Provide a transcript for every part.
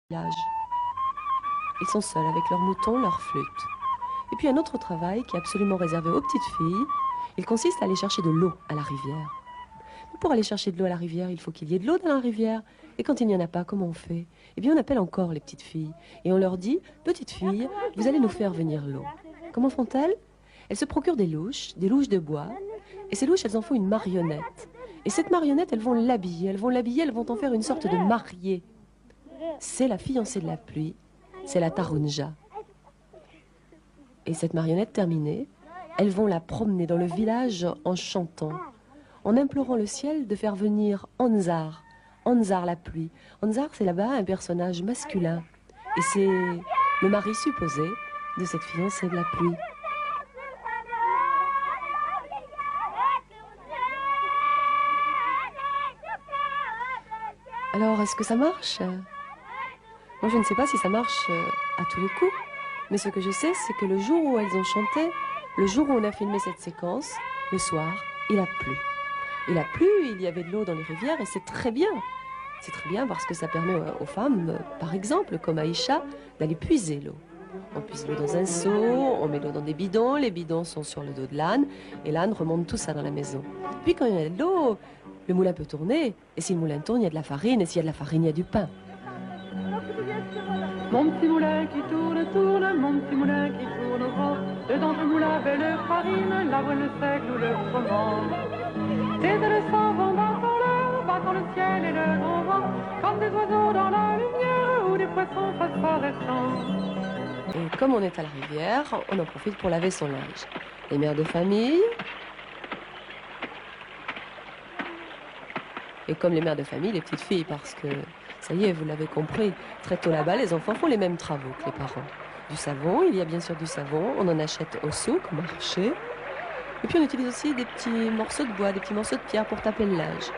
village. Ils sont seuls avec leurs moutons, leurs flûtes. Et puis un autre travail qui est absolument réservé aux petites filles, il consiste à aller chercher de l'eau à la rivière. Mais pour aller chercher de l'eau à la rivière, il faut qu'il y ait de l'eau dans la rivière. Et quand il n'y en a pas, comment on fait? Eh bien, on appelle encore les petites filles. Et on leur dit, petites filles, vous allez nous faire venir l'eau. Comment font-elles? Elles se procurent des louches de bois. Et ces louches, elles en font une marionnette. Et cette marionnette, elles vont l'habiller, elles vont en faire une sorte de mariée. C'est la fiancée de la pluie, c'est la Tarunja. Et cette marionnette terminée, elles vont la promener dans le village en chantant, en implorant le ciel de faire venir Anzar, Anzar la pluie. Anzar, c'est là-bas un personnage masculin. Et c'est le mari supposé de cette fiancée de la pluie. Alors, est-ce que ça marche? Moi, je ne sais pas si ça marche à tous les coups. Mais ce que je sais, c'est que le jour où elles ont chanté, le jour où on a filmé cette séquence, le soir, il a plu. Il a plu, il y avait de l'eau dans les rivières et c'est très bien. C'est très bien parce que ça permet aux femmes, par exemple, comme Aïcha, d'aller puiser l'eau. On puise l'eau dans un seau, on met l'eau dans des bidons, les bidons sont sur le dos de l'âne et l'âne remonte tout ça dans la maison. Puis quand il y a de l'eau, le moulin peut tourner et si le moulin tourne, il y a de la farine et s'il y a de la farine, il y a du pain. Mon petit moulin qui tourne, tourne, mon petit moulin qui tourne au vent. Dedans je moule avec le farine, la voile, le seigle ou le froment. Des ailes s'en vont dans ton l'air, battant le ciel et le grand vent, comme des oiseaux dans la lumière ou des poissons phosphorescents. Et comme on est à la rivière, on en profite pour laver son linge. Les mères de famille. Et comme les mères de famille, les petites filles, parce que, ça y est, vous l'avez compris, très tôt là-bas, les enfants font les mêmes travaux que les parents. Du savon, il y a bien sûr du savon, on en achète au souk, au marché. Et puis on utilise aussi des petits morceaux de bois, des petits morceaux de pierre pour taper le linge.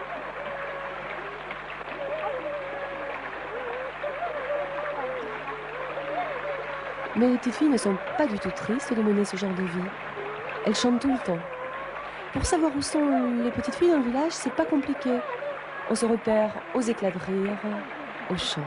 Mais les petites filles ne sont pas du tout tristes de mener ce genre de vie. Elles chantent tout le temps. Pour savoir où sont les petites filles dans le village, c'est pas compliqué. On se repère aux éclats de rire, aux chants.